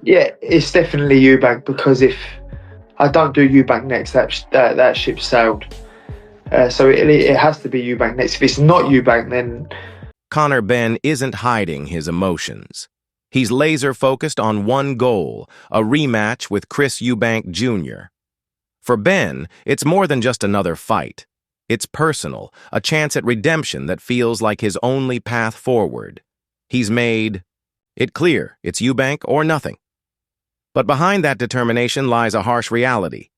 Yeah, it's definitely Eubank because if I don't do Eubank next, that ship sailed. So it has to be Eubank next. If it's not Eubank, then Conor Benn isn't hiding his emotions. He's laser-focused on one goal, a rematch with Chris Eubank Jr. For Benn, it's more than just another fight. It's personal, a chance at redemption that feels like his only path forward. He's made it clear it's Eubank or nothing. But behind that determination lies a harsh reality.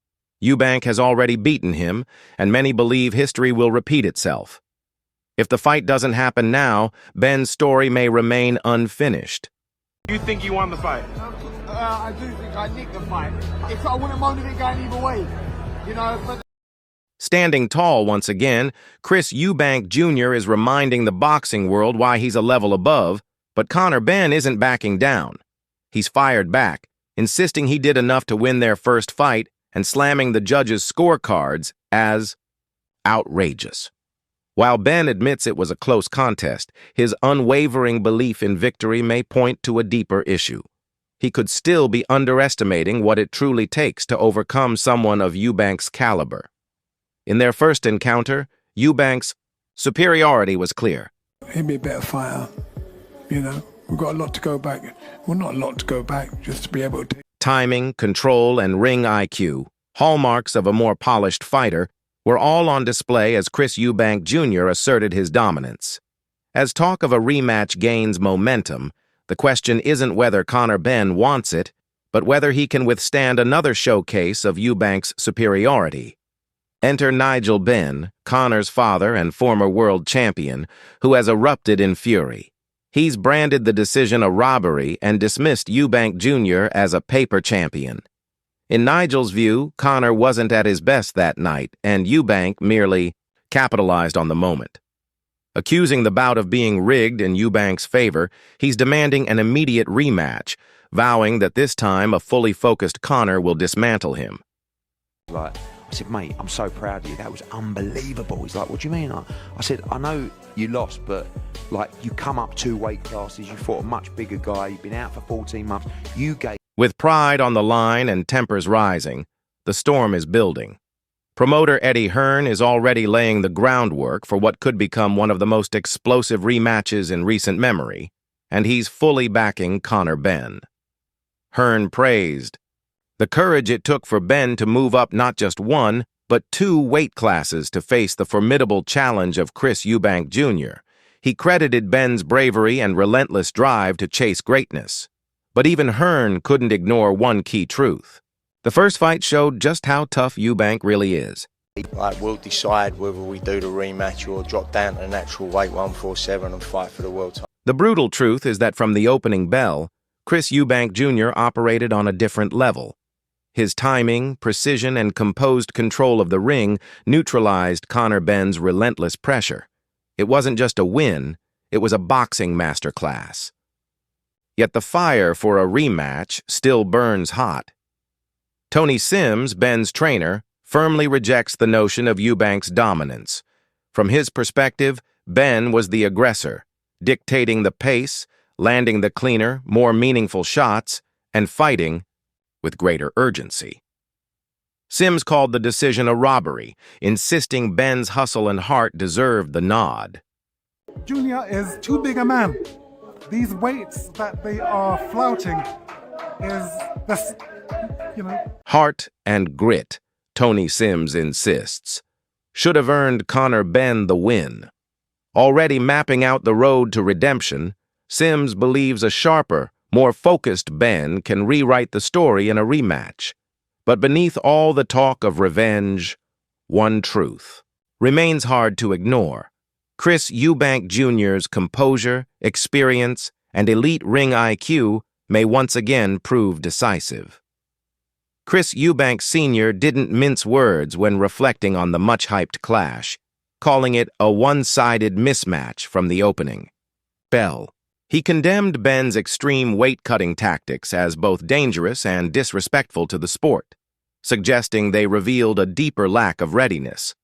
Eubank has already beaten him, and many believe history will repeat itself. If the fight doesn't happen now, Benn's story may remain unfinished. You think you won the fight? I do think I nicked the fight. I wouldn't mind it going either way, but... Standing tall once again, Chris Eubank Jr. is reminding the boxing world why he's a level above, but Conor Benn isn't backing down. He's fired back, insisting he did enough to win their first fight and slamming the judges' scorecards as outrageous. While Benn admits it was a close contest, his unwavering belief in victory may point to a deeper issue. He could still be underestimating what it truly takes to overcome someone of Eubank's caliber. In their first encounter, Eubank's superiority was clear. He'd be a better fighter, We've got a lot to go back. Well, not a lot to go back, just to be able to... Timing, control, and ring IQ, hallmarks of a more polished fighter, were all on display as Chris Eubank Jr. asserted his dominance. As talk of a rematch gains momentum, the question isn't whether Conor Benn wants it, but whether he can withstand another showcase of Eubank's superiority. Enter Nigel Benn, Conor's father and former world champion, who has erupted in fury. He's branded the decision a robbery and dismissed Eubank Jr. as a paper champion. In Nigel's view, Conor wasn't at his best that night, and Eubank merely capitalized on the moment. Accusing the bout of being rigged in Eubank's favor, he's demanding an immediate rematch, vowing that this time a fully focused Conor will dismantle him. I said, mate, I'm so proud of you. That was unbelievable. He's like, what do you mean? I said, I know you lost, but you come up 2 weight classes, you fought a much bigger guy, you've been out for 14 months, you gave... With pride on the line and tempers rising, the storm is building. Promoter Eddie Hearn is already laying the groundwork for what could become one of the most explosive rematches in recent memory, and he's fully backing Conor Benn. Hearn praised the courage it took for Benn to move up not just 1, but 2 weight classes to face the formidable challenge of Chris Eubank Jr. He credited Benn's bravery and relentless drive to chase greatness. But even Hearn couldn't ignore one key truth. The first fight showed just how tough Eubank really is. We'll decide whether we do the rematch or drop down to the natural weight 147 and fight for the world title. The brutal truth is that from the opening bell, Chris Eubank Jr. operated on a different level. His timing, precision, and composed control of the ring neutralized Conor Benn's relentless pressure. It wasn't just a win, it was a boxing masterclass. Yet the fire for a rematch still burns hot. Tony Sims, Benn's trainer, firmly rejects the notion of Eubank's dominance. From his perspective, Benn was the aggressor, dictating the pace, landing the cleaner, more meaningful shots, and fighting with greater urgency. Sims called the decision a robbery, insisting Benn's hustle and heart deserved the nod. Junior is too big a man. These weights that they are flouting is this, Heart and grit, Tony Sims insists, should have earned Conor Benn the win. Already mapping out the road to redemption, Sims believes a sharper, more focused Benn can rewrite the story in a rematch. But beneath all the talk of revenge, one truth remains hard to ignore. Chris Eubank Jr.'s composure, experience, and elite ring IQ may once again prove decisive. Chris Eubank Sr. didn't mince words when reflecting on the much-hyped clash, calling it a one-sided mismatch from the opening bell. He condemned Benn's extreme weight-cutting tactics as both dangerous and disrespectful to the sport, suggesting they revealed a deeper lack of readiness.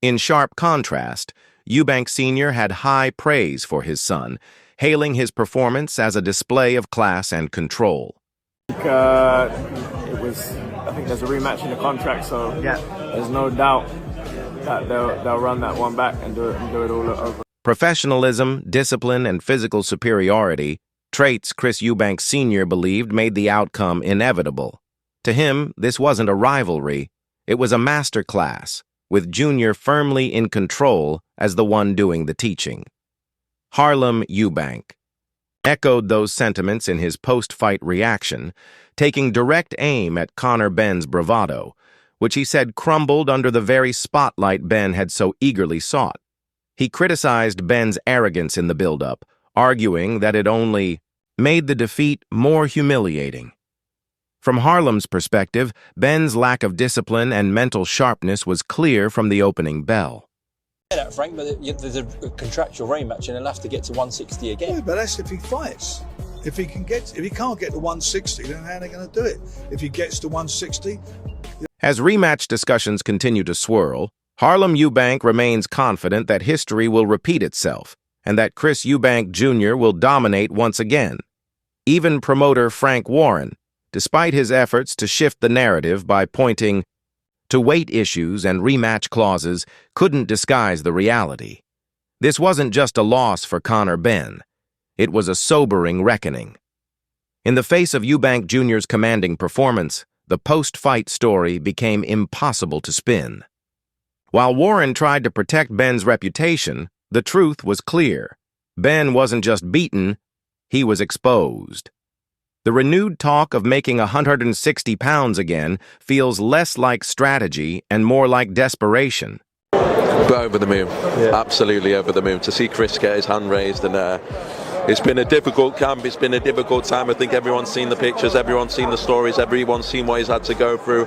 In sharp contrast, Eubank Sr. had high praise for his son, hailing his performance as a display of class and control. I think there's a rematch in the contract, so Yeah. there's no doubt that they'll run that one back and do it all over. Professionalism, discipline, and physical superiority, traits Chris Eubank Sr. believed made the outcome inevitable. To him, this wasn't a rivalry. It was a master class, with Jr. firmly in control as the one doing the teaching. Harlem Eubank echoed those sentiments in his post-fight reaction, taking direct aim at Conor Benn's bravado, which he said crumbled under the very spotlight Benn had so eagerly sought. He criticized Benn's arrogance in the build-up, arguing that it only made the defeat more humiliating. From Harlem's perspective, Benn's lack of discipline and mental sharpness was clear from the opening bell. That, Frank, but there's a contractual rematch and he'll have to get to 160 again. Yeah, but that's if he fights. If he can't get to 160, then how are they going to do it? If he gets to 160... As rematch discussions continue to swirl, Harlem Eubank remains confident that history will repeat itself and that Chris Eubank Jr. will dominate once again. Even promoter Frank Warren, despite his efforts to shift the narrative by pointing to weight issues and rematch clauses, couldn't disguise the reality. This wasn't just a loss for Conor Benn. It was a sobering reckoning. In the face of Eubank Jr.'s commanding performance, the post-fight story became impossible to spin. While Warren tried to protect Benn's reputation, the truth was clear. Benn wasn't just beaten, he was exposed. The renewed talk of making 160 pounds again feels less like strategy and more like desperation. But over the moon, absolutely over the moon. To see Chris get his hand raised, and it's been a difficult camp, it's been a difficult time. I think everyone's seen the pictures, everyone's seen the stories, everyone's seen what he's had to go through.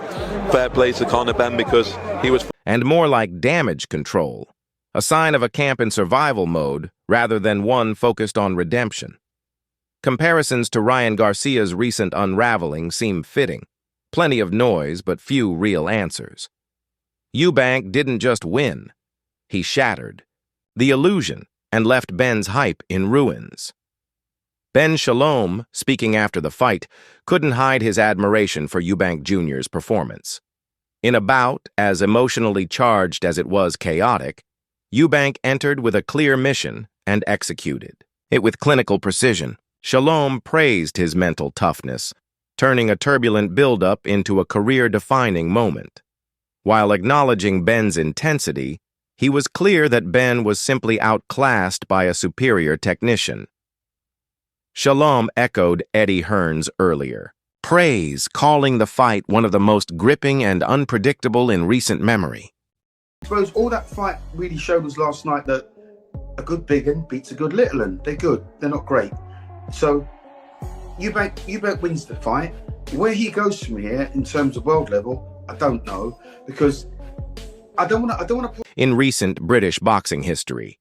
Fair play to Conor Benn because he was... And more like damage control, a sign of a camp in survival mode rather than one focused on redemption. Comparisons to Ryan Garcia's recent unraveling seem fitting. Plenty of noise, but few real answers. Eubank didn't just win. He shattered the illusion and left Benn's hype in ruins. Ben Shalom, speaking after the fight, couldn't hide his admiration for Eubank Jr.'s performance. In a bout as emotionally charged as it was chaotic, Eubank entered with a clear mission and executed it with clinical precision. Shalom praised his mental toughness, turning a turbulent buildup into a career-defining moment. While acknowledging Benn's intensity, he was clear that Benn was simply outclassed by a superior technician. Shalom echoed Eddie Hearn's earlier praise, calling the fight one of the most gripping and unpredictable in recent memory. I suppose all that fight really showed us last night that a good big un beats a good little un. They're good, they're not great. So Eubank wins the fight. Where he goes from here in terms of world level, I don't know, because I don't want to. In recent British boxing history.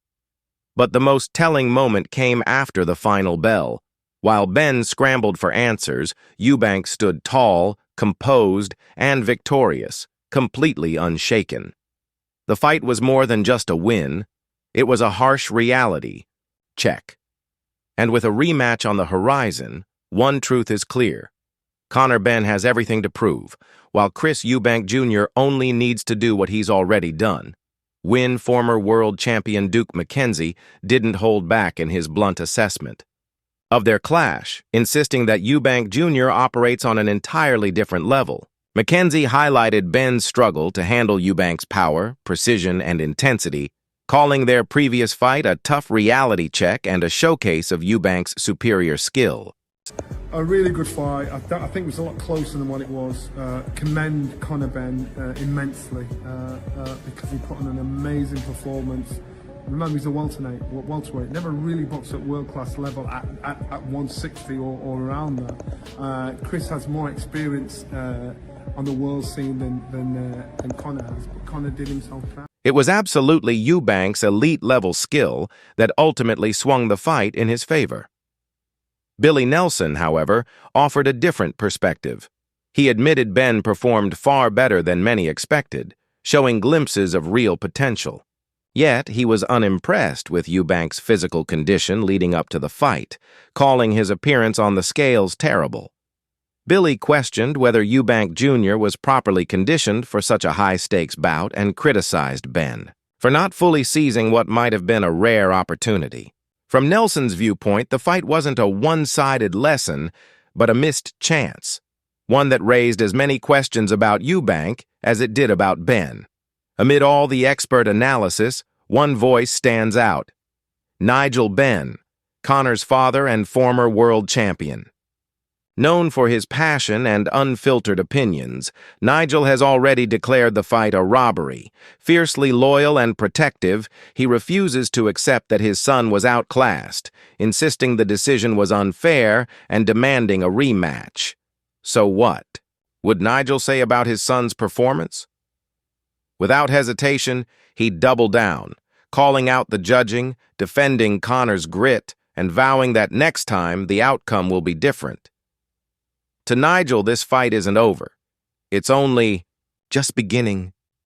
But the most telling moment came after the final bell. While Benn scrambled for answers, Eubank stood tall, composed, and victorious, completely unshaken. The fight was more than just a win. It was a harsh reality check. And with a rematch on the horizon, one truth is clear. Conor Benn has everything to prove, while Chris Eubank Jr. only needs to do what he's already done. Win former world champion Duke McKenzie didn't hold back in his blunt assessment of their clash, insisting that Eubank Jr. operates on an entirely different level. McKenzie highlighted Benn's struggle to handle Eubank's power, precision, and intensity, calling their previous fight a tough reality check and a showcase of Eubank's superior skill. A really good fight. I think it was a lot closer than what it was. Commend Conor Benn immensely because he put on an amazing performance. Remember, he's a welterweight. Never really boxed at world-class level at 160 or around that. Chris has more experience on the world scene than Conor has, but Conor did himself proud. It was absolutely Eubank's elite-level skill that ultimately swung the fight in his favor. Billy Nelson, however, offered a different perspective. He admitted Benn performed far better than many expected, showing glimpses of real potential. Yet he was unimpressed with Eubank's physical condition leading up to the fight, calling his appearance on the scales terrible. Billy questioned whether Eubank Jr. was properly conditioned for such a high-stakes bout and criticized Benn for not fully seizing what might have been a rare opportunity. From Nelson's viewpoint, the fight wasn't a one-sided lesson, but a missed chance, one that raised as many questions about Eubank as it did about Benn. Amid all the expert analysis, one voice stands out: Nigel Benn, Conor's father and former world champion. Known for his passion and unfiltered opinions, Nigel has already declared the fight a robbery. Fiercely loyal and protective, he refuses to accept that his son was outclassed, insisting the decision was unfair and demanding a rematch. So what would Nigel say about his son's performance? Without hesitation, he doubled down, calling out the judging, defending Conor's grit, and vowing that next time the outcome will be different. To Nigel, this fight isn't over. It's only just beginning.